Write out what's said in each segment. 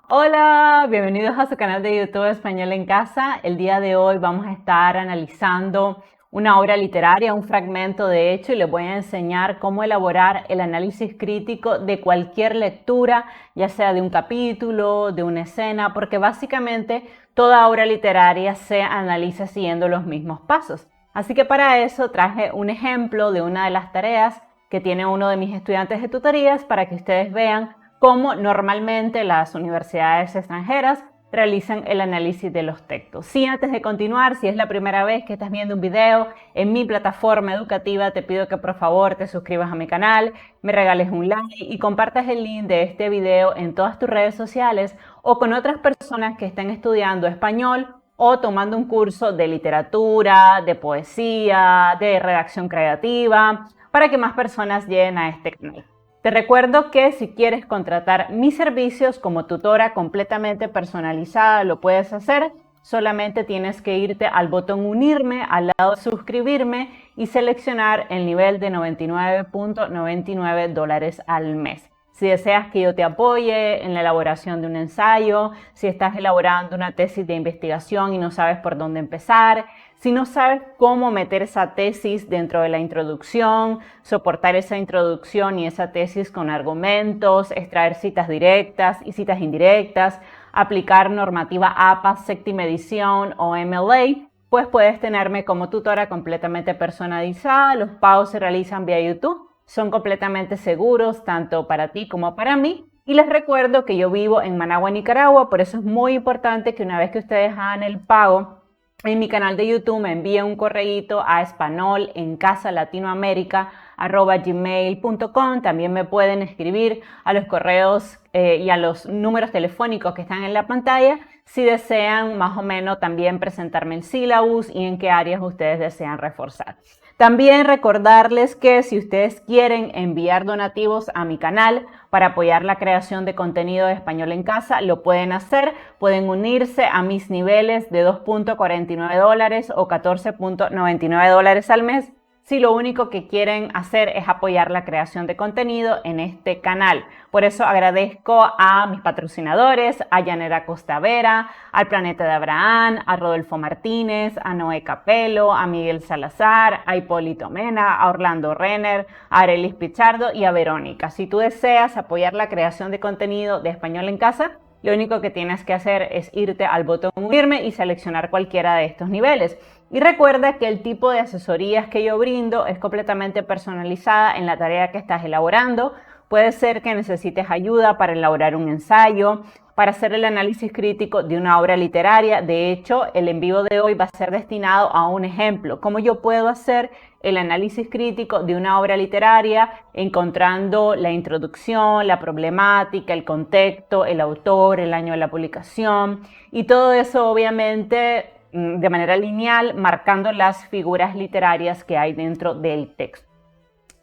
Hola, bienvenidos a su canal de YouTube Español en Casa. El día de hoy vamos a estar analizando una obra literaria, un fragmento de hecho, y les voy a enseñar cómo elaborar el análisis crítico de cualquier lectura, ya sea de un capítulo, de una escena, porque básicamente toda obra literaria se analiza siguiendo los mismos pasos. Así que para eso traje un ejemplo de una de las tareas que tiene uno de mis estudiantes de tutorías para que ustedes vean cómo normalmente las universidades extranjeras realizan el análisis de los textos. Sí, antes de continuar, si es la primera vez que estás viendo un video en mi plataforma educativa, te pido que por favor te suscribas a mi canal, me regales un like y compartas el link de este video en todas tus redes sociales o con otras personas que estén estudiando español o tomando un curso de literatura, de poesía, de redacción creativa, para que más personas lleguen a este canal. Te recuerdo que si quieres contratar mis servicios como tutora completamente personalizada, lo puedes hacer. Solamente tienes que irte al botón unirme, al lado de suscribirme y seleccionar el nivel de $99.99 al mes. Si deseas que yo te apoye en la elaboración de un ensayo, si estás elaborando una tesis de investigación y no sabes por dónde empezar, si no sabes cómo meter esa tesis dentro de la introducción, soportar esa introducción y esa tesis con argumentos, extraer citas directas y citas indirectas, aplicar normativa APA, séptima edición o MLA, pues puedes tenerme como tutora completamente personalizada. Los pagos se realizan vía YouTube, son completamente seguros tanto para ti como para mí. Y les recuerdo que yo vivo en Managua, Nicaragua, por eso es muy importante que una vez que ustedes hagan el pago, en mi canal de YouTube me envíen un correíto a espanolencasalatinoamerica@gmail.com. También me pueden escribir a los correos y a los números telefónicos que están en la pantalla si desean más o menos también presentarme el syllabus y en qué áreas ustedes desean reforzar. También recordarles que si ustedes quieren enviar donativos a mi canal para apoyar la creación de contenido de español en casa, lo pueden hacer. Pueden unirse a mis niveles de $2.49 o $14.99 al mes si lo único que quieren hacer es apoyar la creación de contenido en este canal. Por eso agradezco a mis patrocinadores, a Yanera Costavera, al Planeta de Abraham, a Rodolfo Martínez, a Noé Capelo, a Miguel Salazar, a Hipólito Mena, a Orlando Renner, a Arelis Pichardo y a Verónica. Si tú deseas apoyar la creación de contenido de Español en Casa, lo único que tienes que hacer es irte al botón unirme y seleccionar cualquiera de estos niveles. Y recuerda que el tipo de asesorías que yo brindo es completamente personalizada en la tarea que estás elaborando. Puede ser que necesites ayuda para elaborar un ensayo, para hacer el análisis crítico de una obra literaria. De hecho, el en vivo de hoy va a ser destinado a un ejemplo. ¿Cómo yo puedo hacer el análisis crítico de una obra literaria encontrando la introducción, la problemática, el contexto, el autor, el año de la publicación y todo eso obviamente de manera lineal, marcando las figuras literarias que hay dentro del texto?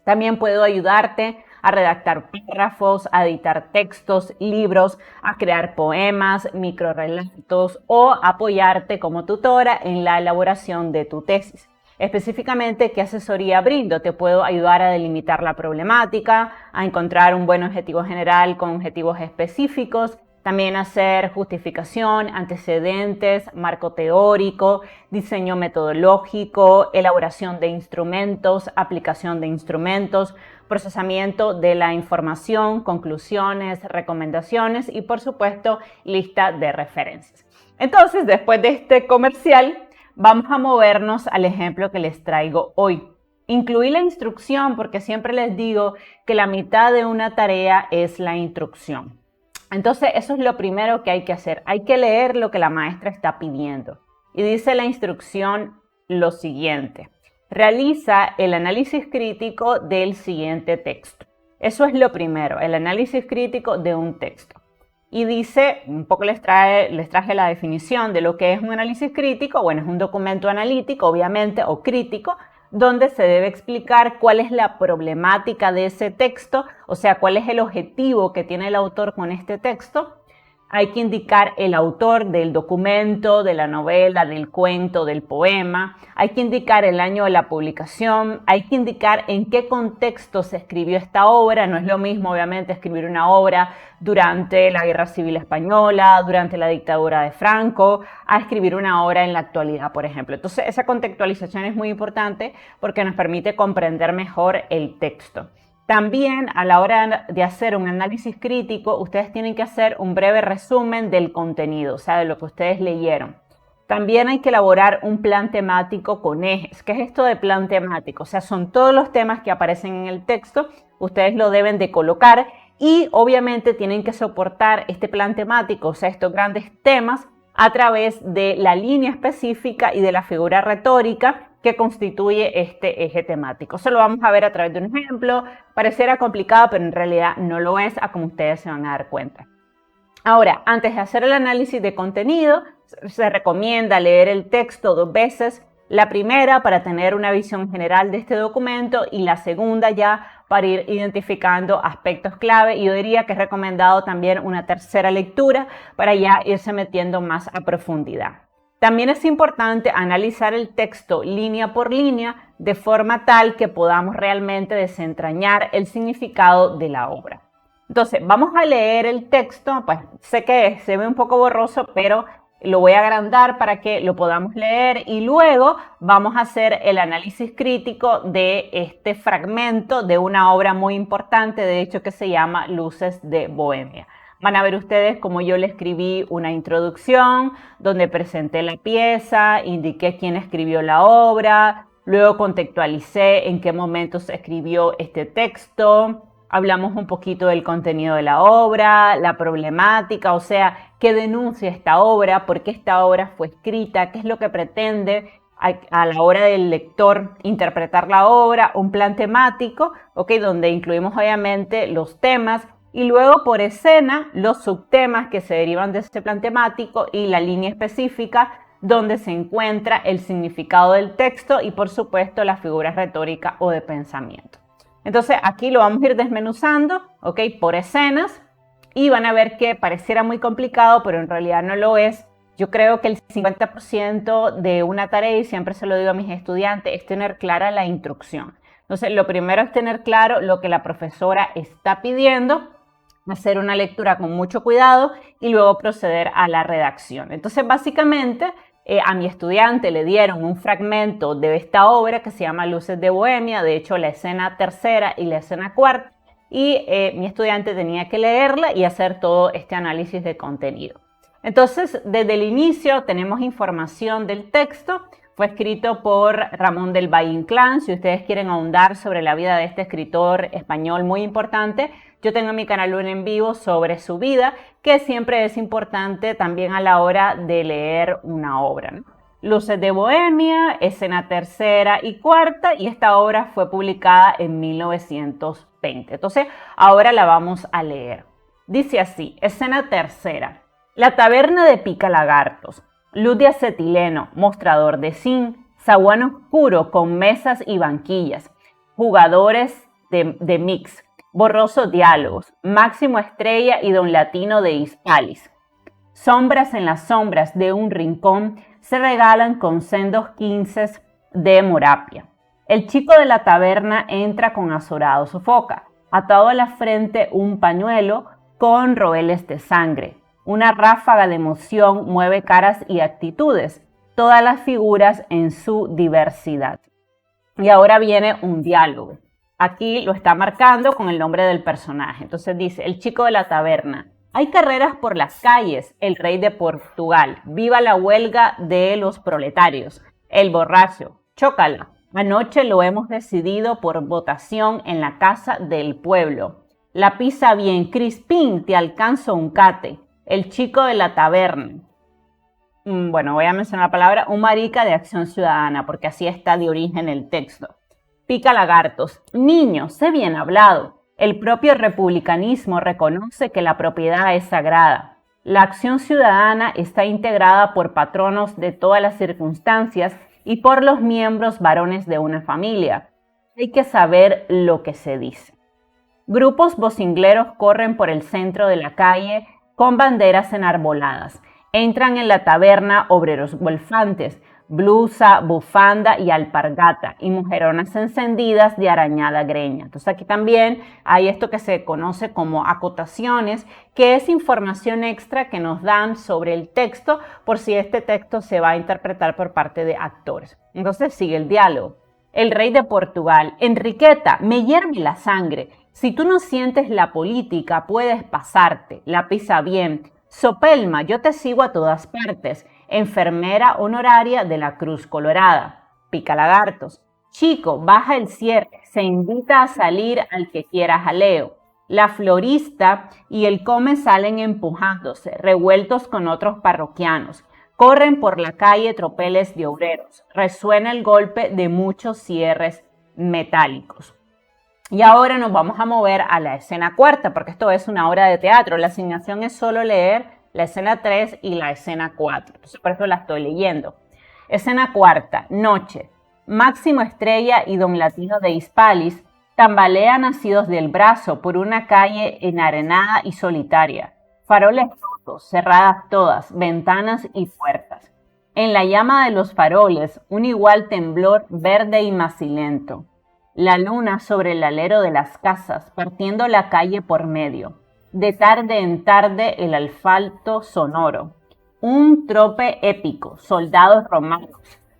También puedo ayudarte a redactar párrafos, a editar textos, libros, a crear poemas, microrelatos o apoyarte como tutora en la elaboración de tu tesis. Específicamente, ¿qué asesoría brindo? Te puedo ayudar a delimitar la problemática, a encontrar un buen objetivo general con objetivos específicos, también hacer justificación, antecedentes, marco teórico, diseño metodológico, elaboración de instrumentos, aplicación de instrumentos, procesamiento de la información, conclusiones, recomendaciones y por supuesto lista de referencias. Entonces, después de este comercial, vamos a movernos al ejemplo que les traigo hoy. Incluí la instrucción porque siempre les digo que la mitad de una tarea es la instrucción. Entonces, eso es lo primero que hay que hacer. Hay que leer lo que la maestra está pidiendo. Y dice la instrucción lo siguiente: realiza el análisis crítico del siguiente texto. Eso es lo primero, el análisis crítico de un texto. Y dice, un poco les traje la definición de lo que es un análisis crítico. Bueno, es un documento analítico, obviamente, o crítico, donde se debe explicar cuál es la problemática de ese texto, o sea, cuál es el objetivo que tiene el autor con este texto, hay que indicar el autor del documento, de la novela, del cuento, del poema, hay que indicar el año de la publicación, hay que indicar en qué contexto se escribió esta obra. No es lo mismo, obviamente, escribir una obra durante la Guerra Civil Española, durante la dictadura de Franco, a escribir una obra en la actualidad, por ejemplo. Entonces, esa contextualización es muy importante porque nos permite comprender mejor el texto. También a la hora de hacer un análisis crítico, ustedes tienen que hacer un breve resumen del contenido, o sea, de lo que ustedes leyeron. También hay que elaborar un plan temático con ejes. ¿Qué es esto de plan temático? O sea, son todos los temas que aparecen en el texto, ustedes lo deben de colocar y obviamente tienen que soportar este plan temático, o sea, estos grandes temas, a través de la línea específica y de la figura retórica que constituye este eje temático. Eso lo vamos a ver a través de un ejemplo. Pareciera complicado, pero en realidad no lo es, a como ustedes se van a dar cuenta. Ahora, antes de hacer el análisis de contenido, se recomienda leer el texto 2 veces. La primera para tener una visión general de este documento y la segunda ya para ir identificando aspectos clave. Y yo diría que es recomendado también una tercera lectura para ya irse metiendo más a profundidad. También es importante analizar el texto línea por línea de forma tal que podamos realmente desentrañar el significado de la obra. Entonces, vamos a leer el texto. Pues sé que se ve un poco borroso, pero lo voy a agrandar para que lo podamos leer y luego vamos a hacer el análisis crítico de este fragmento de una obra muy importante, de hecho, que se llama Luces de Bohemia. Van a ver ustedes cómo yo le escribí una introducción donde presenté la pieza, indiqué quién escribió la obra, luego contextualicé en qué momento se escribió este texto, hablamos un poquito del contenido de la obra, la problemática, o sea, qué denuncia esta obra, por qué esta obra fue escrita, qué es lo que pretende a la hora del lector interpretar la obra, un plan temático, ¿okay? Donde incluimos obviamente los temas y luego por escena los subtemas que se derivan de ese plan temático y la línea específica donde se encuentra el significado del texto y por supuesto la figura retórica o de pensamiento. Entonces aquí lo vamos a ir desmenuzando, ¿ok? Por escenas y van a ver que pareciera muy complicado, pero en realidad no lo es. Yo creo que el 50% de una tarea, y siempre se lo digo a mis estudiantes, es tener clara la instrucción. Entonces lo primero es tener claro lo que la profesora está pidiendo, hacer una lectura con mucho cuidado y luego proceder a la redacción. Entonces básicamente a mi estudiante le dieron un fragmento de esta obra que se llama Luces de Bohemia, de hecho la escena tercera y la escena cuarta, y mi estudiante tenía que leerla y hacer todo este análisis de contenido. Entonces, desde el inicio tenemos información del texto. Fue escrito por Ramón del Valle Inclán. Si ustedes quieren ahondar sobre la vida de este escritor español muy importante, yo tengo mi canal en vivo sobre su vida, que siempre es importante también a la hora de leer una obra, ¿no? Luces de Bohemia, escena tercera y cuarta, y esta obra fue publicada en 1920. Entonces, ahora la vamos a leer. Dice así, escena tercera. La taberna de Pica Lagartos. Luz de acetileno, mostrador de zinc, zaguán oscuro con mesas y banquillas, jugadores de mix, borrosos diálogos, Máximo Estrella y Don Latino de Hispalis. Sombras en las sombras de un rincón se regalan con sendos quinces de morapia. El chico de la taberna entra con azorado sofoca, atado a la frente un pañuelo con roeles de sangre. Una ráfaga de emoción mueve caras y actitudes, todas las figuras en su diversidad. Y ahora viene un diálogo. Aquí lo está marcando con el nombre del personaje. Entonces dice, el chico de la taberna. Hay carreras por las calles, el rey de Portugal. Viva la huelga de los proletarios. El borracho, chócala. Anoche lo hemos decidido por votación en la casa del pueblo. La pisa bien, Crispín, te alcanzo un cate. El chico de la taberna. Bueno, voy a mencionar la palabra, un marica de Acción Ciudadana, porque así está de origen el texto. Pica Lagartos. Niño, sé bien hablado. El propio republicanismo reconoce que la propiedad es sagrada. La Acción Ciudadana está integrada por patronos de todas las circunstancias y por los miembros varones de una familia. Hay que saber lo que se dice. Grupos vocingleros corren por el centro de la calle con banderas enarboladas. Entran en la taberna obreros golfantes, blusa, bufanda y alpargata, y mujeronas encendidas de arañada greña. Entonces aquí también hay esto que se conoce como acotaciones, que es información extra que nos dan sobre el texto por si este texto se va a interpretar por parte de actores. Entonces sigue el diálogo. El rey de Portugal: Enriqueta, me hierve la sangre. Si tú no sientes la política, puedes pasarte. La pisa bien. Sopelma, yo te sigo a todas partes. Enfermera honoraria de la Cruz Colorada. Pica lagartos. Chico, baja el cierre. Se invita a salir al que quiera jaleo. La florista y el come salen empujándose, revueltos con otros parroquianos. Corren por la calle tropeles de obreros. Resuena el golpe de muchos cierres metálicos. Y ahora nos vamos a mover a la escena cuarta, porque esto es una obra de teatro. La asignación es solo leer la escena 3 y la escena 4. Entonces, por eso la estoy leyendo. Escena cuarta, noche. Máximo Estrella y Don Latino de Hispalis tambalean nacidos del brazo por una calle enarenada y solitaria. Faroles rotos, cerradas todas, ventanas y puertas. En la llama de los faroles, un igual temblor verde y macilento. La luna sobre el alero de las casas, partiendo la calle por medio. De tarde en tarde el asfalto sonoro. Un trope épico, soldados romanos,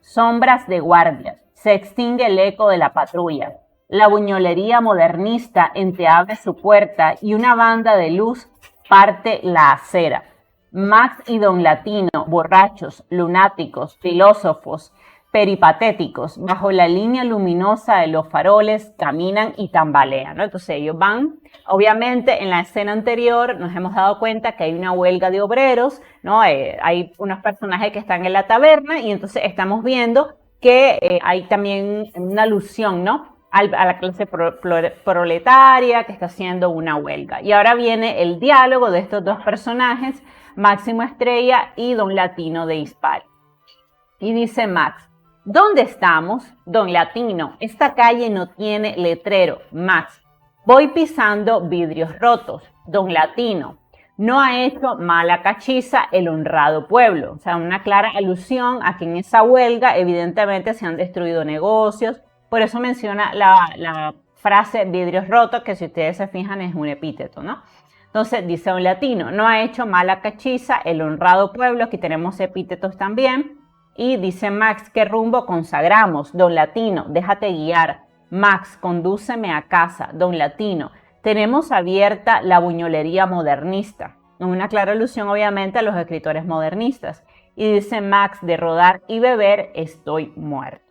sombras de guardias. Se extingue el eco de la patrulla. La buñolería modernista entreabre su puerta y una banda de luz parte la acera. Max y Don Latino, borrachos, lunáticos, filósofos, peripatéticos, bajo la línea luminosa de los faroles, caminan y tambalean, ¿no? Entonces ellos van, obviamente en la escena anterior nos hemos dado cuenta que hay una huelga de obreros, ¿no? Hay unos personajes que están en la taberna y entonces estamos viendo que hay también una alusión, ¿no? A la clase proletaria que está haciendo una huelga. Y ahora viene el diálogo de estos dos personajes, Máximo Estrella y Don Latino de Hispalis. Y dice Max: ¿dónde estamos? Don Latino: esta calle no tiene letrero. Max: voy pisando vidrios rotos. Don Latino: no ha hecho mala cachiza el honrado pueblo. O sea, una clara alusión a que en esa huelga evidentemente se han destruido negocios. Por eso menciona la frase vidrios rotos, que si ustedes se fijan es un epíteto, ¿no? Entonces dice Don Latino: no ha hecho mala cachiza el honrado pueblo. Aquí tenemos epítetos también. Y dice Max: ¿qué rumbo consagramos? Don Latino: déjate guiar. Max: condúceme a casa. Don Latino: tenemos abierta la buñolería modernista. Una clara alusión obviamente a los escritores modernistas. Y dice Max: de rodar y beber estoy muerto.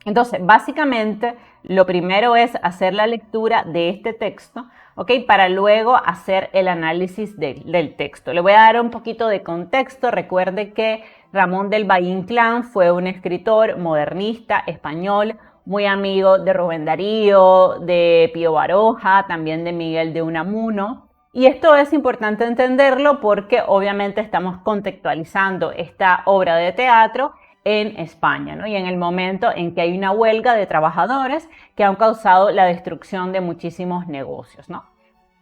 Entonces, básicamente, lo primero es hacer la lectura de este texto, ¿ok? Para luego hacer el análisis del texto. Le voy a dar un poquito de contexto. Recuerde que Ramón del Valle Inclán fue un escritor modernista español, muy amigo de Rubén Darío, de Pío Baroja, también de Miguel de Unamuno. Y esto es importante entenderlo porque obviamente estamos contextualizando esta obra de teatro en España, ¿no? Y en el momento en que hay una huelga de trabajadores que han causado la destrucción de muchísimos negocios, ¿no?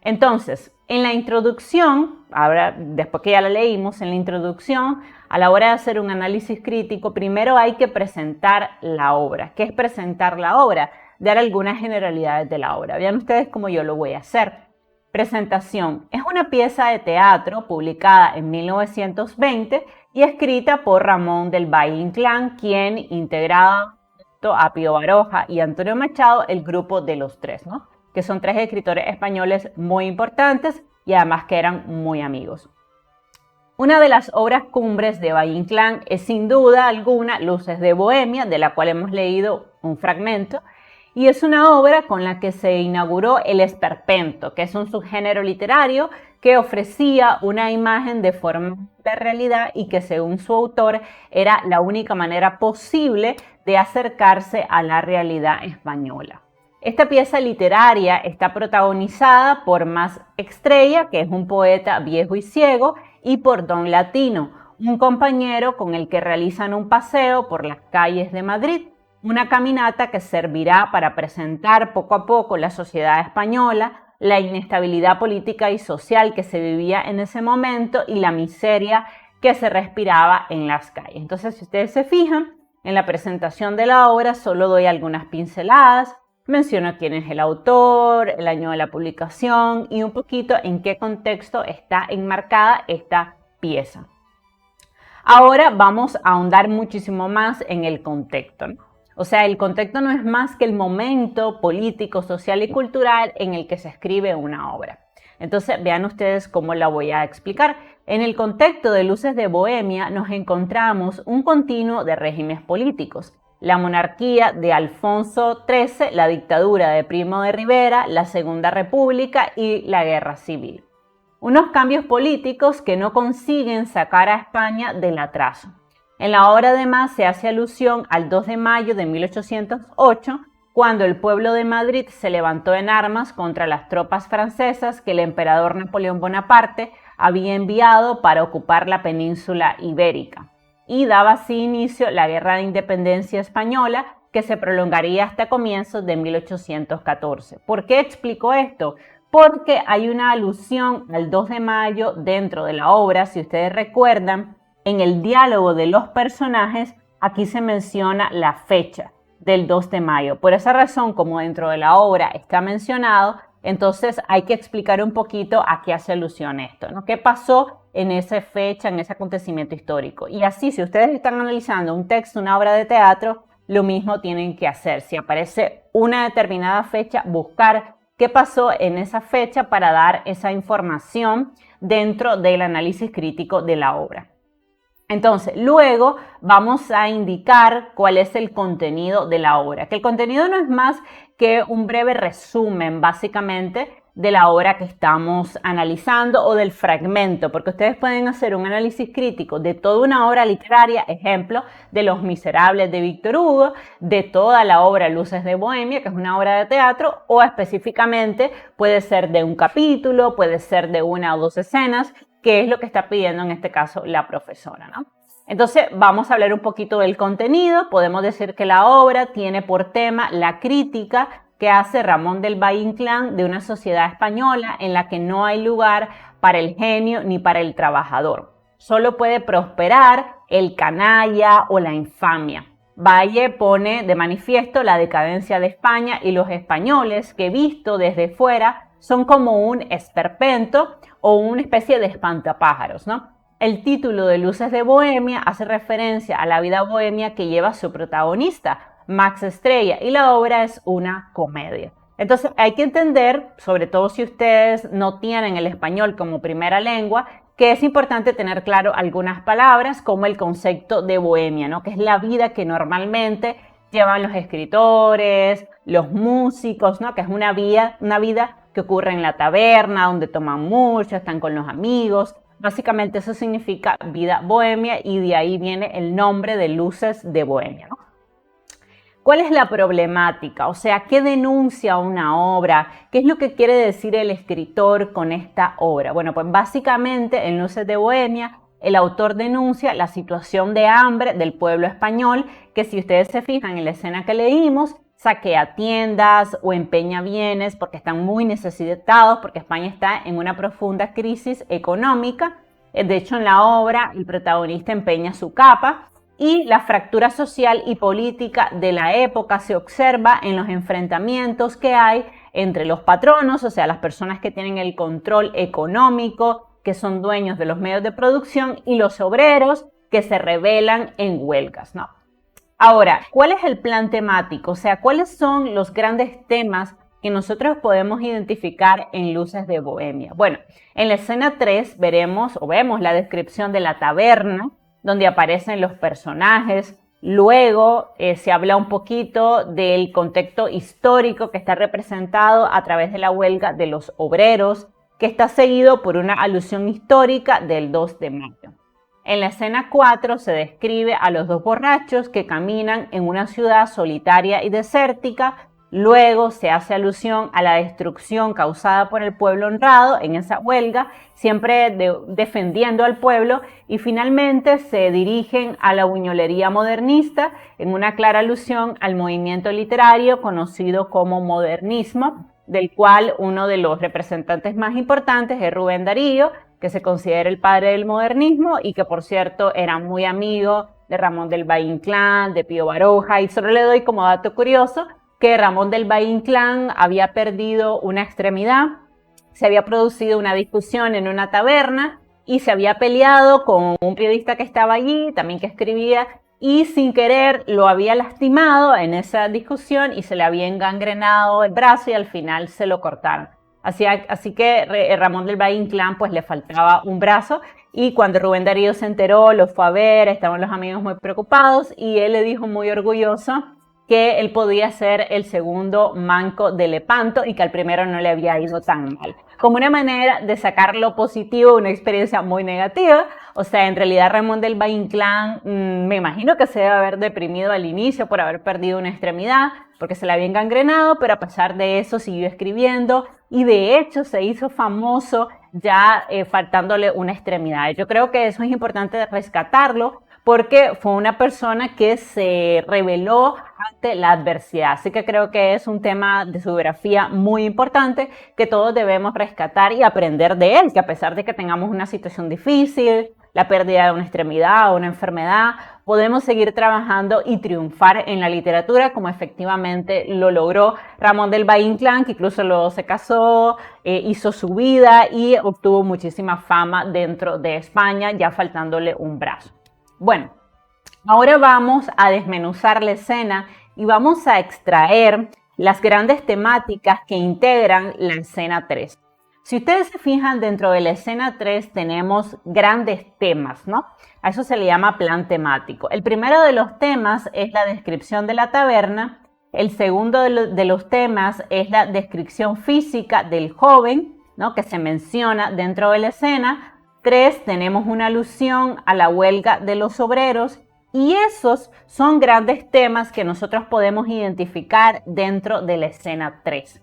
Entonces, en la introducción, ahora después que ya la leímos, en la introducción, a la hora de hacer un análisis crítico, primero hay que presentar la obra. ¿Qué es presentar la obra? Dar algunas generalidades de la obra. Vean ustedes cómo yo lo voy a hacer. Presentación. Es una pieza de teatro publicada en 1920 y escrita por Ramón del Valle Inclán, quien integraba a Pío Baroja y Antonio Machado el grupo de los tres, ¿no? Que son tres escritores españoles muy importantes y además que eran muy amigos. Una de las obras cumbres de Valle Inclán es sin duda alguna Luces de Bohemia, de la cual hemos leído un fragmento, y es una obra con la que se inauguró el esperpento, que es un subgénero literario que ofrecía una imagen de forma de realidad y que según su autor era la única manera posible de acercarse a la realidad española. Esta pieza literaria está protagonizada por Max Estrella, que es un poeta viejo y ciego, y por Don Latino, un compañero con el que realizan un paseo por las calles de Madrid. Una caminata que servirá para presentar poco a poco la sociedad española, la inestabilidad política y social que se vivía en ese momento y la miseria que se respiraba en las calles. Entonces, si ustedes se fijan, en la presentación de la obra solo doy algunas pinceladas, menciono quién es el autor, el año de la publicación y un poquito en qué contexto está enmarcada esta pieza. Ahora vamos a ahondar muchísimo más en el contexto, ¿no? O sea, el contexto no es más que el momento político, social y cultural en el que se escribe una obra. Entonces, vean ustedes cómo la voy a explicar. En el contexto de Luces de Bohemia nos encontramos un continuo de regímenes políticos. La monarquía de Alfonso XIII, la dictadura de Primo de Rivera, la Segunda República y la Guerra Civil. Unos cambios políticos que no consiguen sacar a España del atraso. En la obra además se hace alusión al 2 de mayo de 1808, cuando el pueblo de Madrid se levantó en armas contra las tropas francesas que el emperador Napoleón Bonaparte había enviado para ocupar la península ibérica, y daba así inicio la Guerra de Independencia Española, que se prolongaría hasta comienzos de 1814. ¿Por qué explico esto? Porque hay una alusión al 2 de mayo dentro de la obra. Si ustedes recuerdan, en el diálogo de los personajes, aquí se menciona la fecha del 2 de mayo. Por esa razón, como dentro de la obra está mencionado, entonces hay que explicar un poquito a qué hace alusión esto, ¿no? ¿Qué pasó en esa fecha, en ese acontecimiento histórico? Y así, si ustedes están analizando un texto, una obra de teatro, lo mismo tienen que hacer. Si aparece una determinada fecha, buscar qué pasó en esa fecha para dar esa información dentro del análisis crítico de la obra. Entonces, luego vamos a indicar cuál es el contenido de la obra, que el contenido no es más que un breve resumen, básicamente, de la obra que estamos analizando o del fragmento, porque ustedes pueden hacer un análisis crítico de toda una obra literaria, ejemplo, de Los Miserables de Víctor Hugo, de toda la obra Luces de Bohemia, que es una obra de teatro, o específicamente puede ser de un capítulo, puede ser de una o dos escenas, que es lo que está pidiendo en este caso la profesora, ¿no? Entonces vamos a hablar un poquito del contenido. Podemos decir que la obra tiene por tema la crítica que hace Ramón del Valle Inclán de una sociedad española en la que no hay lugar para el genio ni para el trabajador. Solo puede prosperar el canalla o la infamia. Valle pone de manifiesto la decadencia de España y los españoles que, visto desde fuera, son como un esperpento o una especie de espantapájaros, ¿no? El título de Luces de Bohemia hace referencia a la vida bohemia que lleva su protagonista, Max Estrella, y la obra es una comedia. Entonces hay que entender, sobre todo si ustedes no tienen el español como primera lengua, que es importante tener claro algunas palabras como el concepto de bohemia, ¿no? Que es la vida que normalmente llevan los escritores, los músicos, ¿no? Que es una vida que ocurre en la taberna, donde toman mucho, están con los amigos. Básicamente eso significa vida bohemia y de ahí viene el nombre de Luces de Bohemia, ¿no? ¿Cuál es la problemática? O sea, ¿qué denuncia una obra? ¿Qué es lo que quiere decir el escritor con esta obra? Bueno, pues básicamente en Luces de Bohemia el autor denuncia la situación de hambre del pueblo español, que si ustedes se fijan en la escena que leímos, saquea tiendas o empeña bienes porque están muy necesitados, porque España está en una profunda crisis económica. De hecho, en la obra el protagonista empeña su capa y la fractura social y política de la época se observa en los enfrentamientos que hay entre los patronos, o sea, las personas que tienen el control económico, que son dueños de los medios de producción, y los obreros que se rebelan en huelgas, ¿no? Ahora, ¿cuál es el plan temático? O sea, ¿cuáles son los grandes temas que nosotros podemos identificar en Luces de Bohemia? Bueno, en la escena 3 vemos la descripción de la taberna, donde aparecen los personajes. Luego se habla un poquito del contexto histórico que está representado a través de la huelga de los obreros, que está seguido por una alusión histórica del 2 de mayo. En la escena 4 se describe a los dos borrachos que caminan en una ciudad solitaria y desértica. Luego se hace alusión a la destrucción causada por el pueblo honrado en esa huelga, siempre defendiendo al pueblo, y finalmente se dirigen a la buñolería modernista en una clara alusión al movimiento literario conocido como modernismo, del cual uno de los representantes más importantes es Rubén Darío, que se considera el padre del modernismo y que, por cierto, era muy amigo de Ramón del Valle Inclán, de Pío Baroja. Y solo le doy como dato curioso que Ramón del Valle Inclán había perdido una extremidad, se había producido una discusión en una taberna y se había peleado con un periodista que estaba allí, también que escribía, y sin querer lo había lastimado en esa discusión y se le había engangrenado el brazo y al final se lo cortaron. Así que Ramón del Valle Inclán pues le faltaba un brazo y cuando Rubén Darío se enteró, lo fue a ver, estaban los amigos muy preocupados y él le dijo muy orgulloso que él podía ser el segundo manco de Lepanto y que al primero no le había ido tan mal. Como una manera de sacar lo positivo de una experiencia muy negativa. O sea, en realidad Ramón del Valle Inclán me imagino que se debe haber deprimido al inicio por haber perdido una extremidad, porque se la había engangrenado, pero a pesar de eso siguió escribiendo y de hecho se hizo famoso ya faltándole una extremidad. Yo creo que eso es importante rescatarlo, porque fue una persona que se rebeló ante la adversidad. Así que creo que es un tema de su biografía muy importante que todos debemos rescatar y aprender de él, que a pesar de que tengamos una situación difícil, la pérdida de una extremidad o una enfermedad, podemos seguir trabajando y triunfar en la literatura como efectivamente lo logró Ramón del Valle Inclán, que incluso luego se casó, hizo su vida y obtuvo muchísima fama dentro de España, ya faltándole un brazo. Bueno, ahora vamos a desmenuzar la escena y vamos a extraer las grandes temáticas que integran la escena 3. Si ustedes se fijan, dentro de la escena 3 tenemos grandes temas, ¿no? A eso se le llama plan temático. El primero de los temas es la descripción de la taberna. El segundo de los temas es la descripción física del joven, ¿no? Que se menciona dentro de la escena. 3, tenemos una alusión a la huelga de los obreros y esos son grandes temas que nosotros podemos identificar dentro de la escena 3.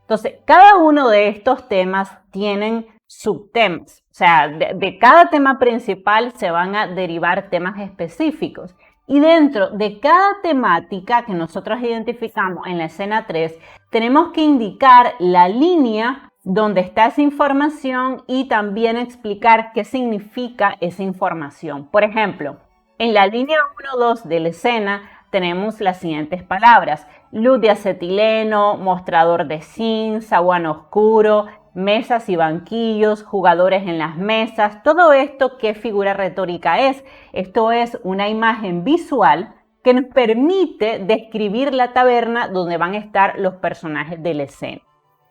Entonces, cada uno de estos temas tienen subtemas, o sea, de cada tema principal se van a derivar temas específicos y dentro de cada temática que nosotros identificamos en la escena 3 tenemos que indicar la línea donde está esa información y también explicar qué significa esa información. Por ejemplo, en la línea 1-2 de la escena tenemos las siguientes palabras: luz de acetileno, mostrador de zinc, zaguán oscuro, mesas y banquillos, jugadores en las mesas. Todo esto, ¿qué figura retórica es? Esto es una imagen visual que nos permite describir la taberna donde van a estar los personajes de la escena.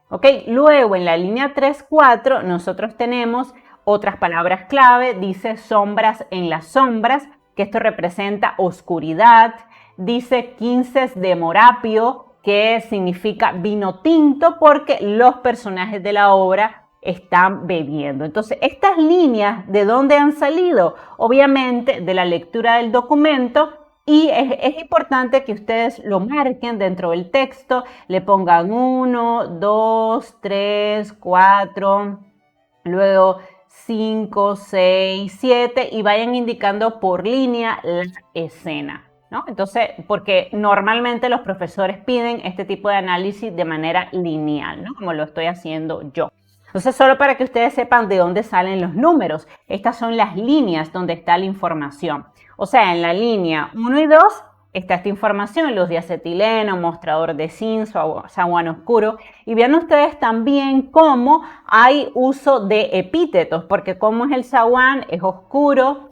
¿Ok? Luego en la línea 3-4 nosotros tenemos otras palabras clave, dice sombras en las sombras, que esto representa oscuridad, dice quinces de morapio, que significa vino tinto porque los personajes de la obra están bebiendo. Entonces, estas líneas, ¿de dónde han salido? Obviamente de la lectura del documento. Y es importante que ustedes lo marquen dentro del texto, le pongan 1, 2, 3, 4, luego 5, 6, 7 y vayan indicando por línea la escena, ¿no? Entonces, porque normalmente los profesores piden este tipo de análisis de manera lineal, ¿no? Como lo estoy haciendo yo. Entonces, solo para que ustedes sepan de dónde salen los números, estas son las líneas donde está la información. O sea, en la línea 1 y 2 está esta información, luz de acetileno, mostrador de zinc, zaguán oscuro. Y vean ustedes también cómo hay uso de epítetos, porque como es el zaguán, es oscuro,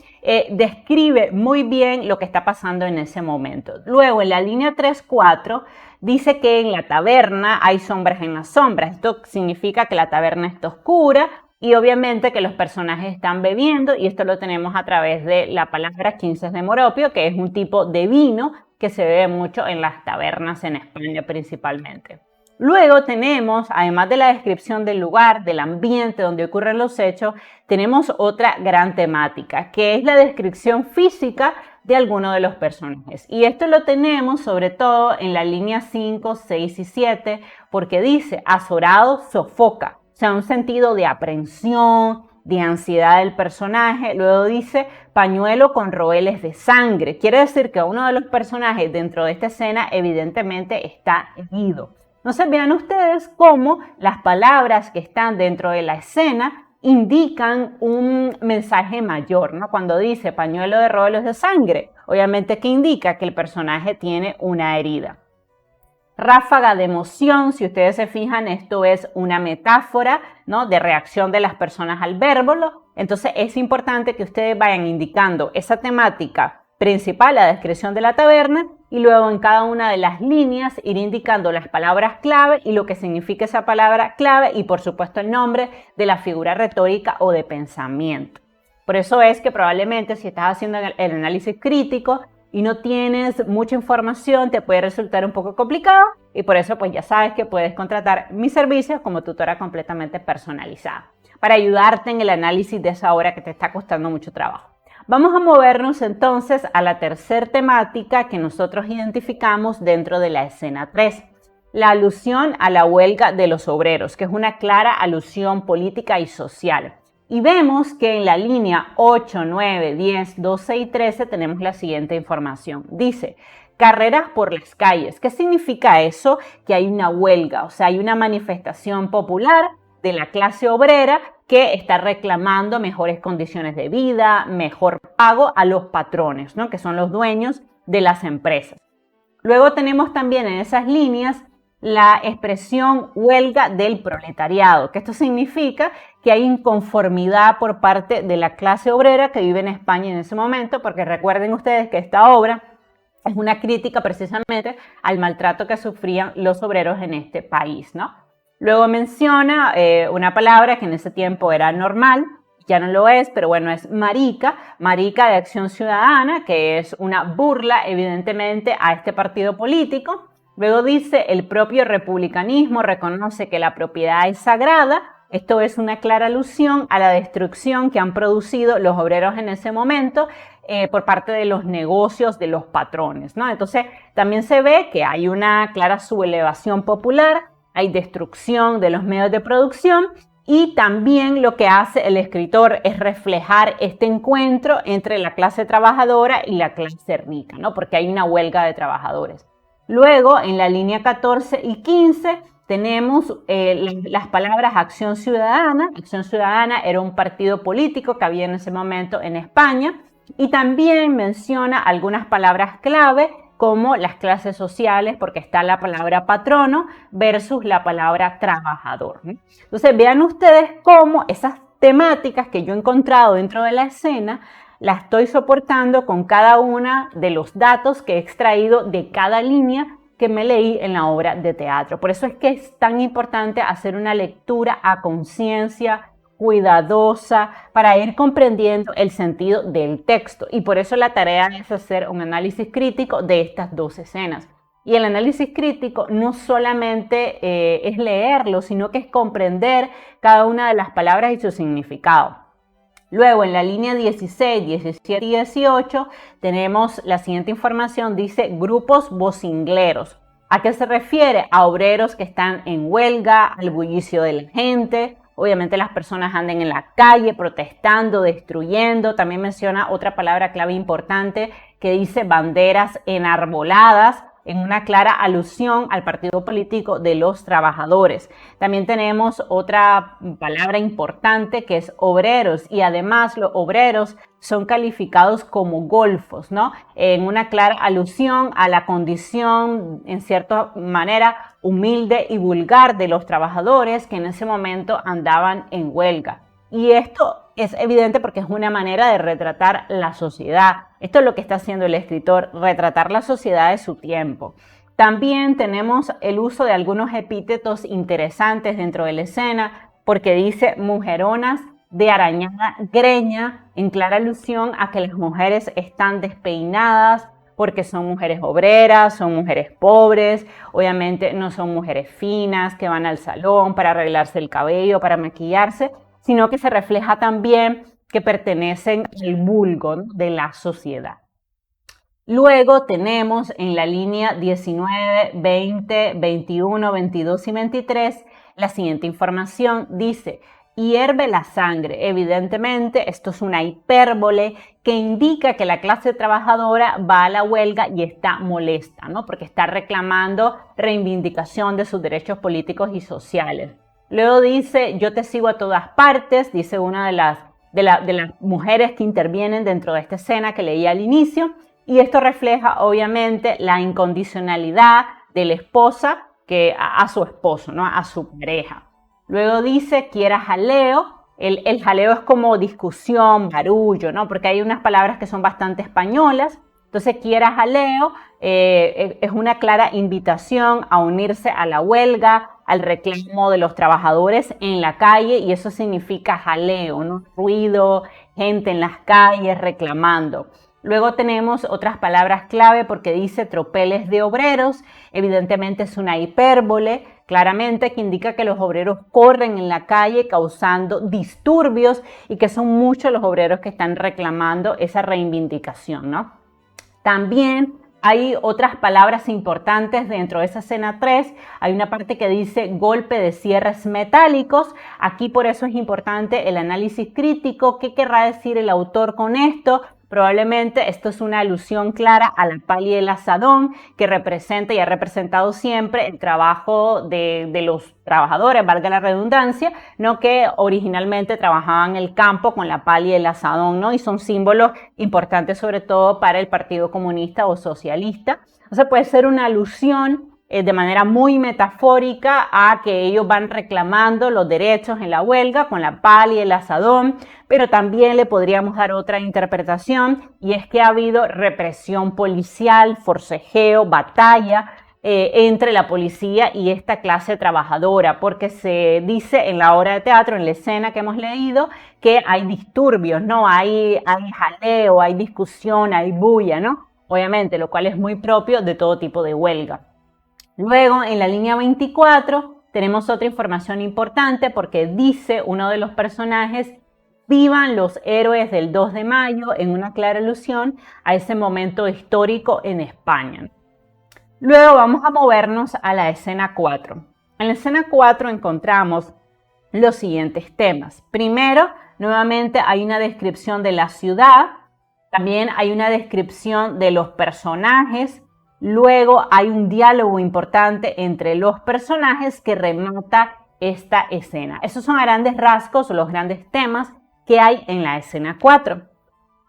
describe muy bien lo que está pasando en ese momento. Luego, en la línea 3-4, dice que en la taberna hay sombras en las sombras. Esto significa que la taberna está oscura y obviamente que los personajes están bebiendo, y esto lo tenemos a través de la palabra quinces de moropio, que es un tipo de vino que se bebe mucho en las tabernas en España principalmente. Luego tenemos, además de la descripción del lugar, del ambiente donde ocurren los hechos, tenemos otra gran temática, que es la descripción física de alguno de los personajes. Y esto lo tenemos sobre todo en la línea 5, 6 y 7, porque dice, azorado sofoca, o sea, un sentido de aprensión, de ansiedad del personaje. Luego dice pañuelo con roeles de sangre. Quiere decir que uno de los personajes dentro de esta escena evidentemente está herido. Entonces vean ustedes cómo las palabras que están dentro de la escena indican un mensaje mayor, ¿no? Cuando dice pañuelo de rolos de sangre, obviamente que indica que el personaje tiene una herida. Ráfaga de emoción, si ustedes se fijan, esto es una metáfora, ¿no?, de reacción de las personas al verbo. Entonces es importante que ustedes vayan indicando esa temática principal, la descripción de la taberna, y luego en cada una de las líneas ir indicando las palabras clave y lo que significa esa palabra clave y por supuesto el nombre de la figura retórica o de pensamiento. Por eso es que probablemente si estás haciendo el análisis crítico y no tienes mucha información, te puede resultar un poco complicado y por eso pues ya sabes que puedes contratar mis servicios como tutora completamente personalizada para ayudarte en el análisis de esa obra que te está costando mucho trabajo. Vamos a movernos entonces a la tercera temática que nosotros identificamos dentro de la escena 3, la alusión a la huelga de los obreros, que es una clara alusión política y social. Y vemos que en la línea 8, 9, 10, 12 y 13 tenemos la siguiente información. Dice, carreras por las calles. ¿Qué significa eso? Que hay una huelga, o sea, hay una manifestación popular de la clase obrera que está reclamando mejores condiciones de vida, mejor pago a los patrones, ¿no?, que son los dueños de las empresas. Luego tenemos también en esas líneas la expresión huelga del proletariado, que esto significa que hay inconformidad por parte de la clase obrera que vive en España en ese momento, porque recuerden ustedes que esta obra es una crítica precisamente al maltrato que sufrían los obreros en este país, ¿no? Luego menciona una palabra que en ese tiempo era normal, ya no lo es, pero bueno, es marica, marica de Acción Ciudadana, que es una burla evidentemente a este partido político. Luego dice, el propio republicanismo reconoce que la propiedad es sagrada. Esto es una clara alusión a la destrucción que han producido los obreros en ese momento por parte de los negocios de los patrones, ¿no? Entonces también se ve que hay una clara sublevación popular, hay destrucción de los medios de producción y también lo que hace el escritor es reflejar este encuentro entre la clase trabajadora y la clase rica, ¿no?, porque hay una huelga de trabajadores. Luego, en la línea 14 y 15, tenemos las palabras Acción Ciudadana. Acción Ciudadana era un partido político que había en ese momento en España y también menciona algunas palabras clave como las clases sociales, porque está la palabra patrono versus la palabra trabajador, ¿no? Entonces, vean ustedes cómo esas temáticas que yo he encontrado dentro de la escena la estoy soportando con cada uno de los datos que he extraído de cada línea que me leí en la obra de teatro. Por eso es que es tan importante hacer una lectura a conciencia, cuidadosa, para ir comprendiendo el sentido del texto. Y por eso la tarea es hacer un análisis crítico de estas dos escenas. Y el análisis crítico no solamente es leerlo, sino que es comprender cada una de las palabras y su significado. Luego, en la línea 16, 17 y 18, tenemos la siguiente información, dice grupos vocingleros. ¿A qué se refiere? A obreros que están en huelga, al bullicio de la gente. Obviamente las personas andan en la calle protestando, destruyendo. También menciona otra palabra clave importante que dice banderas enarboladas, en una clara alusión al partido político de los trabajadores. También tenemos otra palabra importante que es obreros, y además los obreros son calificados como golfos, ¿no?, en una clara alusión a la condición, en cierta manera, humilde y vulgar de los trabajadores que en ese momento andaban en huelga. Y esto es evidente porque es una manera de retratar la sociedad. Esto es lo que está haciendo el escritor, retratar la sociedad de su tiempo. También tenemos el uso de algunos epítetos interesantes dentro de la escena, porque dice mujeronas de arañada greña, en clara alusión a que las mujeres están despeinadas, porque son mujeres obreras, son mujeres pobres, obviamente no son mujeres finas que van al salón para arreglarse el cabello, para maquillarse, sino que se refleja también que pertenecen al vulgo, ¿no?, de la sociedad. Luego tenemos en la línea 19, 20, 21, 22 y 23 la siguiente información. Dice, hierve la sangre. Evidentemente, esto es una hipérbole que indica que la clase trabajadora va a la huelga y está molesta, ¿no? Porque está reclamando reivindicación de sus derechos políticos y sociales. Luego dice, yo te sigo a todas partes, dice una de las mujeres que intervienen dentro de esta escena que leí al inicio, y esto refleja obviamente la incondicionalidad de la esposa a su esposo, ¿no? A su pareja. Luego dice, quiera jaleo. El jaleo es como discusión, barullo, ¿no? Porque hay unas palabras que son bastante españolas. Entonces, quiera jaleo es una clara invitación a unirse a la huelga, al reclamo de los trabajadores en la calle, y eso significa jaleo, ¿no? Ruido, gente en las calles reclamando. Luego tenemos otras palabras clave porque dice tropeles de obreros. Evidentemente es una hipérbole, claramente, que indica que los obreros corren en la calle causando disturbios y que son muchos los obreros que están reclamando esa reivindicación, ¿no? También hay otras palabras importantes dentro de esa escena 3. Hay una parte que dice golpe de cierres metálicos. Aquí por eso es importante el análisis crítico. ¿Qué querrá decir el autor con esto? Probablemente esto es una alusión clara a la pala y el asadón, que representa y ha representado siempre el trabajo de los trabajadores, valga la redundancia, ¿no? Que originalmente trabajaban en el campo con la pala y el asadón, ¿no? Y son símbolos importantes sobre todo para el Partido Comunista o Socialista. Entonces puede ser una alusión de manera muy metafórica a que ellos van reclamando los derechos en la huelga con la pala y el asadón, pero también le podríamos dar otra interpretación, y es que ha habido represión policial, forcejeo, batalla entre la policía y esta clase trabajadora, porque se dice en la obra de teatro, en la escena que hemos leído, que hay disturbios, ¿no? Hay jaleo, hay discusión, hay bulla, ¿no? Obviamente, lo cual es muy propio de todo tipo de huelga. Luego, en la línea 24, tenemos otra información importante porque dice uno de los personajes, vivan los héroes del 2 de mayo, en una clara alusión a ese momento histórico en España. Luego vamos a movernos a la escena 4. En la escena 4 encontramos los siguientes temas. Primero, nuevamente hay una descripción de la ciudad, también hay una descripción de los personajes. Luego hay un diálogo importante entre los personajes que remata esta escena. Esos son a grandes rasgos los grandes temas que hay en la escena 4.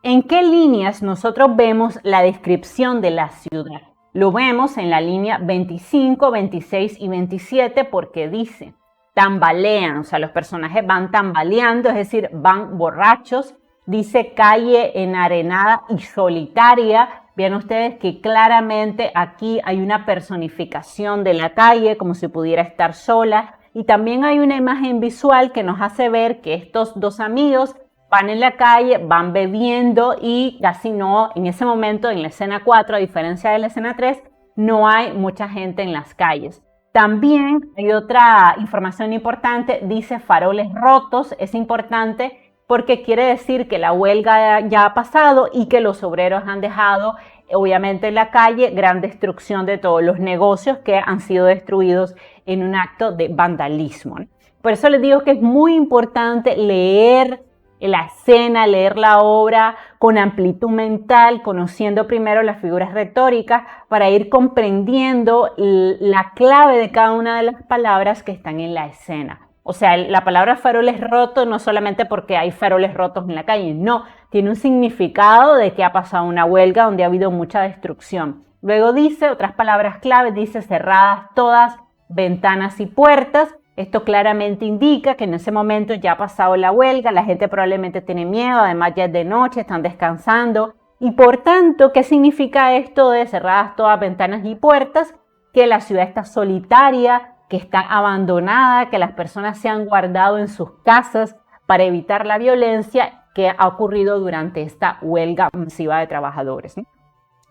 ¿En qué líneas nosotros vemos la descripción de la ciudad? Lo vemos en la línea 25, 26 y 27 porque dice, tambalean, o sea, los personajes van tambaleando, es decir, van borrachos. Dice calle enarenada y solitaria. Vean ustedes que claramente aquí hay una personificación de la calle como si pudiera estar sola, y también hay una imagen visual que nos hace ver que estos dos amigos van en la calle, van bebiendo y casi no, en ese momento en la escena 4, a diferencia de la escena 3, no hay mucha gente en las calles. También hay otra información importante, dice faroles rotos. Es importante porque quiere decir que la huelga ya ha pasado y que los obreros han dejado, obviamente en la calle, gran destrucción de todos los negocios que han sido destruidos en un acto de vandalismo. Por eso les digo que es muy importante leer la escena, leer la obra con amplitud mental, conociendo primero las figuras retóricas para ir comprendiendo la clave de cada una de las palabras que están en la escena. O sea, la palabra faroles rotos no solamente porque hay faroles rotos en la calle, no, tiene un significado de que ha pasado una huelga donde ha habido mucha destrucción. Luego dice, otras palabras claves, dice cerradas todas ventanas y puertas. Esto claramente indica que en ese momento ya ha pasado la huelga, la gente probablemente tiene miedo, además ya es de noche, están descansando. Y por tanto, ¿qué significa esto de cerradas todas ventanas y puertas? Que la ciudad está solitaria, que está abandonada, que las personas se han guardado en sus casas para evitar la violencia que ha ocurrido durante esta huelga masiva de trabajadores, ¿no?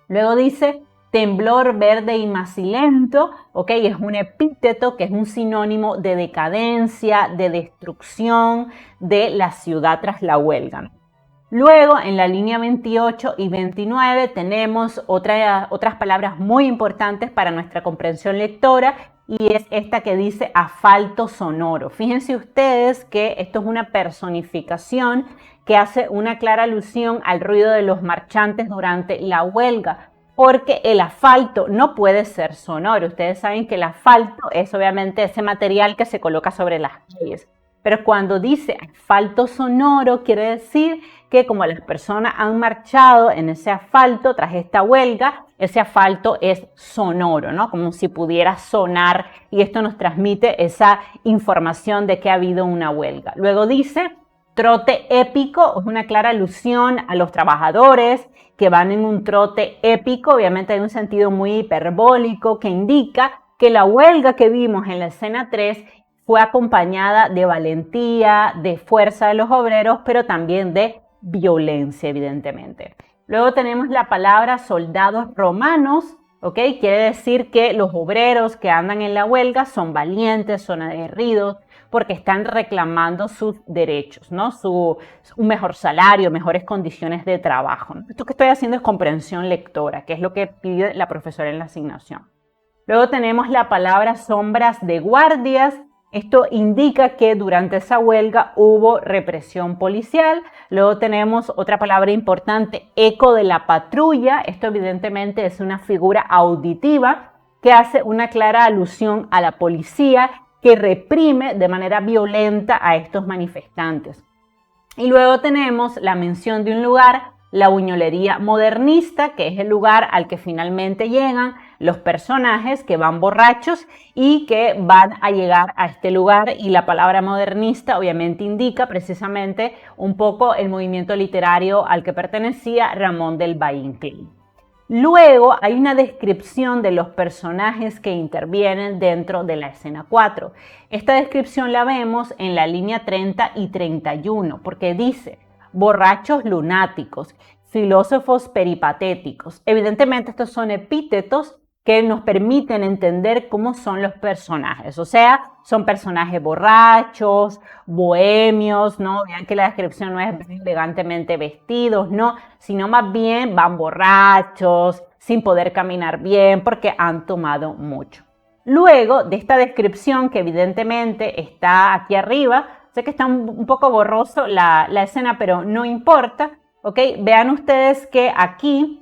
Luego dice temblor verde y macilento, ¿ok? Es un epíteto que es un sinónimo de decadencia, de destrucción de la ciudad tras la huelga. Luego, en la línea 28 y 29 tenemos otras palabras muy importantes para nuestra comprensión lectora, y es esta que dice asfalto sonoro. Fíjense ustedes que esto es una personificación que hace una clara alusión al ruido de los marchantes durante la huelga, porque el asfalto no puede ser sonoro. Ustedes saben que el asfalto es obviamente ese material que se coloca sobre las calles. Pero cuando dice asfalto sonoro, quiere decir que como las personas han marchado en ese asfalto tras esta huelga, ese asfalto es sonoro, ¿no? Como si pudiera sonar, y esto nos transmite esa información de que ha habido una huelga. Luego dice, trote épico, es una clara alusión a los trabajadores que van en un trote épico, obviamente hay un sentido muy hiperbólico que indica que la huelga que vimos en la escena 3 fue acompañada de valentía, de fuerza de los obreros, pero también de violencia, evidentemente. Luego tenemos la palabra soldados romanos, ¿ok? Quiere decir que los obreros que andan en la huelga son valientes, son aguerridos, porque están reclamando sus derechos, ¿no? Un mejor salario, mejores condiciones de trabajo. Esto que estoy haciendo es comprensión lectora, que es lo que pide la profesora en la asignación. Luego tenemos la palabra sombras de guardias. Esto indica que durante esa huelga hubo represión policial. Luego tenemos otra palabra importante, eco de la patrulla. Esto evidentemente es una figura auditiva que hace una clara alusión a la policía que reprime de manera violenta a estos manifestantes. Y luego tenemos la mención de un lugar, la buñolería modernista, que es el lugar al que finalmente llegan los personajes que van borrachos y que van a llegar a este lugar, y la palabra modernista obviamente indica precisamente un poco el movimiento literario al que pertenecía Ramón del Valle Inclán. Luego hay una descripción de los personajes que intervienen dentro de la escena 4. Esta descripción la vemos en la línea 30 y 31, porque dice borrachos lunáticos, filósofos peripatéticos. Evidentemente estos son epítetos que nos permiten entender cómo son los personajes. O sea, son personajes borrachos, bohemios, ¿no? Vean que la descripción no es elegantemente vestidos, ¿no? Sino más bien van borrachos, sin poder caminar bien porque han tomado mucho. Luego de esta descripción, que evidentemente está aquí arriba, sé que está un poco borroso la escena, pero no importa, ¿ok? Vean ustedes que aquí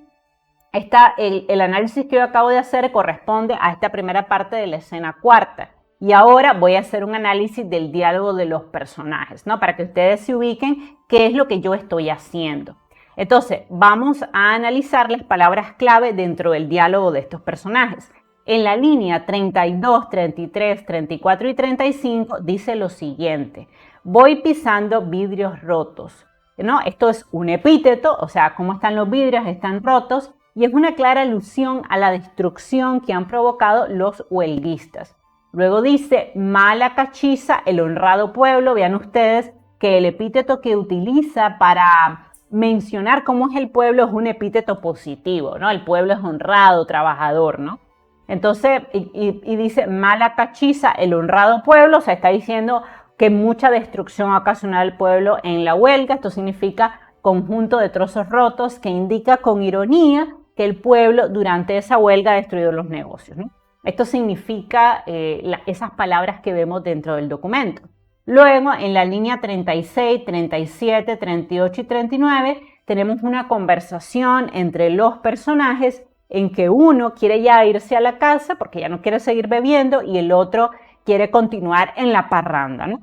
el análisis que yo acabo de hacer corresponde a esta primera parte de la escena cuarta. Y ahora voy a hacer un análisis del diálogo de los personajes, ¿no? Para que ustedes se ubiquen qué es lo que yo estoy haciendo. Entonces, vamos a analizar las palabras clave dentro del diálogo de estos personajes. En la línea 32, 33, 34 y 35 dice lo siguiente: voy pisando vidrios rotos, ¿no? Esto es un epíteto, o sea, cómo están los vidrios, están rotos, y es una clara alusión a la destrucción que han provocado los huelguistas. Luego dice, mala cachiza el honrado pueblo. Vean ustedes que el epíteto que utiliza para mencionar cómo es el pueblo es un epíteto positivo, ¿no? El pueblo es honrado, trabajador, ¿no? Entonces, y dice, mala cachiza el honrado pueblo, o sea, está diciendo que mucha destrucción ha ocasionado el pueblo en la huelga. Esto significa conjunto de trozos rotos, que indica con ironía que el pueblo durante esa huelga ha destruido los negocios, ¿no? Esto significa esas palabras que vemos dentro del documento. Luego, en la línea 36, 37, 38 y 39, tenemos una conversación entre los personajes en que uno quiere ya irse a la casa porque ya no quiere seguir bebiendo y el otro quiere continuar en la parranda, ¿no?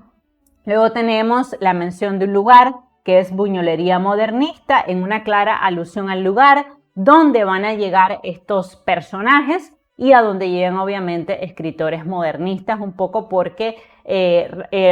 Luego tenemos la mención de un lugar que es buñolería modernista, en una clara alusión al lugar donde van a llegar estos personajes y a donde llegan obviamente escritores modernistas, un poco porque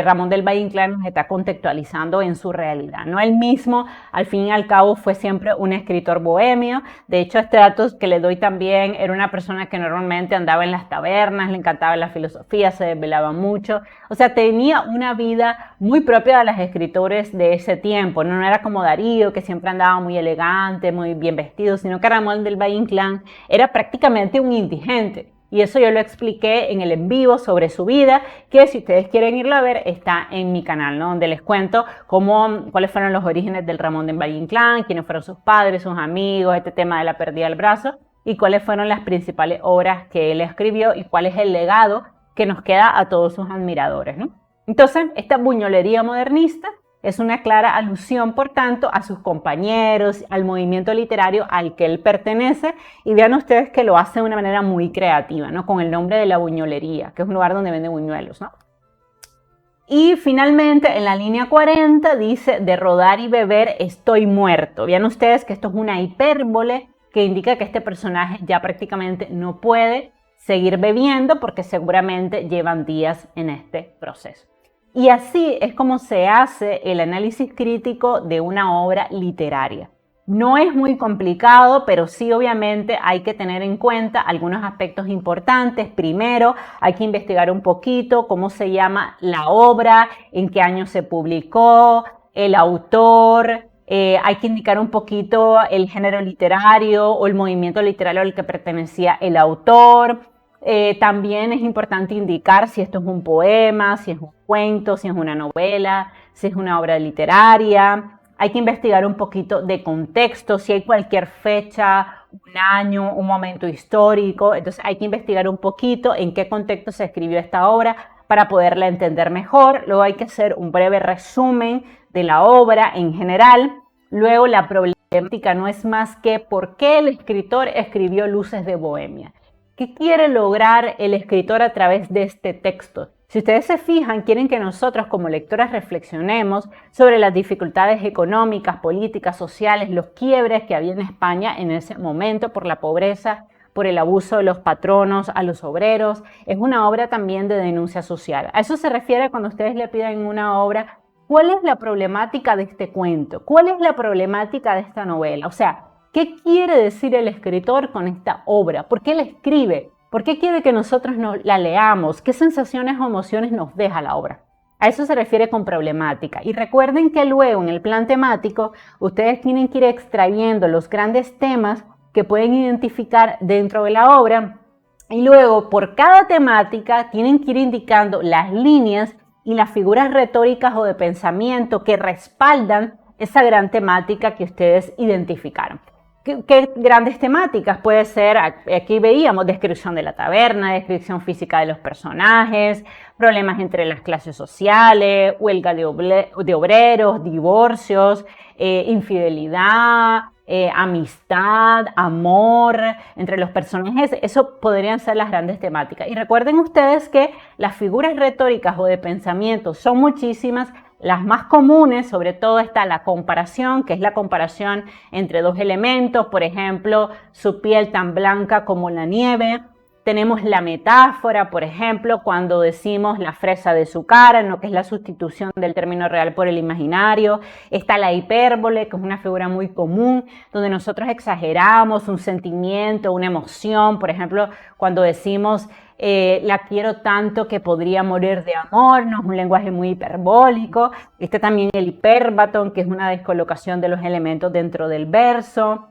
Ramón del Valle Inclán nos está contextualizando en su realidad, ¿no? Él mismo, al fin y al cabo, fue siempre un escritor bohemio. De hecho, este dato que le doy también, era una persona que normalmente andaba en las tabernas, le encantaba la filosofía, se desvelaba mucho. O sea, tenía una vida muy propia de los escritores de ese tiempo, ¿no? No era como Darío, que siempre andaba muy elegante, muy bien vestido, sino que Ramón del Valle Inclán era prácticamente un indigente. Y eso yo lo expliqué en el en vivo sobre su vida, que si ustedes quieren irlo a ver, está en mi canal, ¿no? Donde les cuento cuáles fueron los orígenes del Ramón del Valle Inclán, quiénes fueron sus padres, sus amigos, este tema de la pérdida del brazo, y cuáles fueron las principales obras que él escribió y cuál es el legado que nos queda a todos sus admiradores, ¿no? Entonces, esta buñolería modernista es una clara alusión, por tanto, a sus compañeros, al movimiento literario al que él pertenece, y vean ustedes que lo hace de una manera muy creativa, ¿no? Con el nombre de la buñolería, que es un lugar donde venden buñuelos, ¿no? Y finalmente, en la línea 40 dice, de rodar y beber estoy muerto. Vean ustedes que esto es una hipérbole que indica que este personaje ya prácticamente no puede seguir bebiendo porque seguramente llevan días en este proceso. Y así es como se hace el análisis crítico de una obra literaria. No es muy complicado, pero sí obviamente hay que tener en cuenta algunos aspectos importantes. Primero, hay que investigar un poquito cómo se llama la obra, en qué año se publicó, el autor, hay que indicar un poquito el género literario o el movimiento literario al que pertenecía el autor. También es importante indicar si esto es un poema, si es un cuento, si es una novela, si es una obra literaria. Hay que investigar un poquito de contexto, si hay cualquier fecha, un año, un momento histórico. Entonces hay que investigar un poquito en qué contexto se escribió esta obra para poderla entender mejor. Luego hay que hacer un breve resumen de la obra en general. Luego la problemática no es más que por qué el escritor escribió Luces de Bohemia. ¿Qué quiere lograr el escritor a través de este texto? Si ustedes se fijan, quieren que nosotros como lectores reflexionemos sobre las dificultades económicas, políticas, sociales, los quiebres que había en España en ese momento por la pobreza, por el abuso de los patronos a los obreros. Es una obra también de denuncia social. A eso se refiere cuando ustedes le piden en una obra, ¿cuál es la problemática de este cuento? ¿Cuál es la problemática de esta novela? O sea, ¿qué quiere decir el escritor con esta obra? ¿Por qué la escribe? ¿Por qué quiere que nosotros la leamos? ¿Qué sensaciones o emociones nos deja la obra? A eso se refiere con problemática. Y recuerden que luego en el plan temático ustedes tienen que ir extrayendo los grandes temas que pueden identificar dentro de la obra y luego por cada temática tienen que ir indicando las líneas y las figuras retóricas o de pensamiento que respaldan esa gran temática que ustedes identificaron. ¿Qué grandes temáticas? Puede ser, aquí veíamos, descripción de la taberna, descripción física de los personajes, problemas entre las clases sociales, huelga de obreros, divorcios, infidelidad, amistad, amor entre los personajes. Eso podrían ser las grandes temáticas. Y recuerden ustedes que las figuras retóricas o de pensamiento son muchísimas. Las más comunes, sobre todo, está la comparación, que es la comparación entre dos elementos, por ejemplo, su piel tan blanca como la nieve. Tenemos la metáfora, por ejemplo, cuando decimos la fresa de su cara, en lo que es la sustitución del término real por el imaginario. Está la hipérbole, que es una figura muy común, donde nosotros exageramos un sentimiento, una emoción. Por ejemplo, cuando decimos la quiero tanto que podría morir de amor, ¿no? Es un lenguaje muy hiperbólico. Está también el hipérbaton, que es una descolocación de los elementos dentro del verso.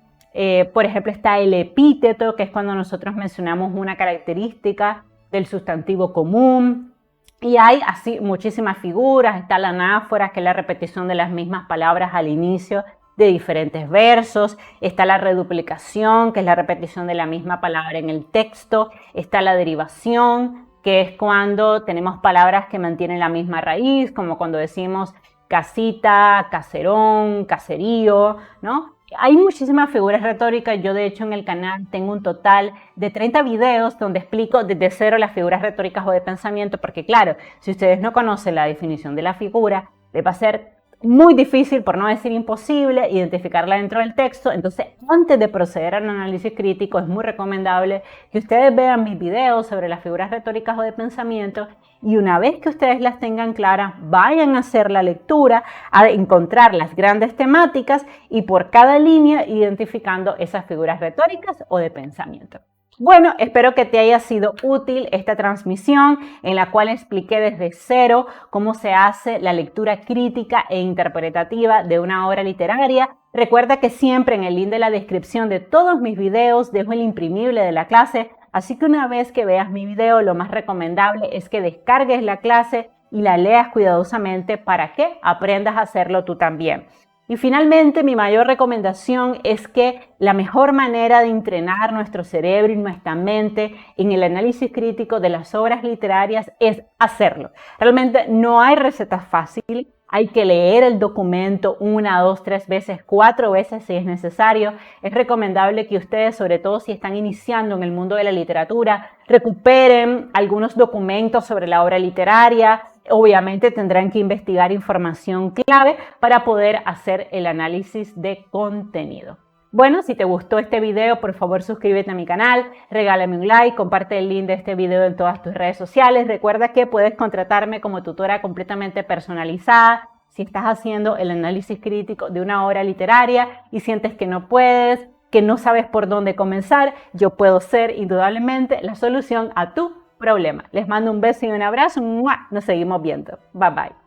Por ejemplo, está el epíteto, que es cuando nosotros mencionamos una característica del sustantivo común. Y hay así muchísimas figuras. Está la anáfora, que es la repetición de las mismas palabras al inicio de diferentes versos. Está la reduplicación, que es la repetición de la misma palabra en el texto. Está la derivación, que es cuando tenemos palabras que mantienen la misma raíz, como cuando decimos casita, caserón, caserío, ¿no? Hay muchísimas figuras retóricas. Yo de hecho en el canal tengo un total de 30 videos donde explico desde cero las figuras retóricas o de pensamiento, porque claro, si ustedes no conocen la definición de la figura, les va a ser muy difícil, por no decir imposible, identificarla dentro del texto. Entonces, antes de proceder al análisis crítico, es muy recomendable que ustedes vean mis videos sobre las figuras retóricas o de pensamiento y una vez que ustedes las tengan claras, vayan a hacer la lectura, a encontrar las grandes temáticas y por cada línea identificando esas figuras retóricas o de pensamiento. Bueno, espero que te haya sido útil esta transmisión en la cual expliqué desde cero cómo se hace la lectura crítica e interpretativa de una obra literaria. Recuerda que siempre en el link de la descripción de todos mis videos dejo el imprimible de la clase, así que una vez que veas mi video, lo más recomendable es que descargues la clase y la leas cuidadosamente para que aprendas a hacerlo tú también. Y finalmente, mi mayor recomendación es que la mejor manera de entrenar nuestro cerebro y nuestra mente en el análisis crítico de las obras literarias es hacerlo. Realmente no hay receta fácil. Hay que leer el documento 1, 2, 3 veces, 4 veces si es necesario. Es recomendable que ustedes, sobre todo si están iniciando en el mundo de la literatura, recuperen algunos documentos sobre la obra literaria. Obviamente tendrán que investigar información clave para poder hacer el análisis de contenido. Bueno, si te gustó este video, por favor suscríbete a mi canal, regálame un like, comparte el link de este video en todas tus redes sociales. Recuerda que puedes contratarme como tutora completamente personalizada si estás haciendo el análisis crítico de una obra literaria y sientes que no puedes, que no sabes por dónde comenzar. Yo puedo ser indudablemente la solución a tu problema. Les mando un beso y un abrazo. ¡Mua! Nos seguimos viendo. Bye bye.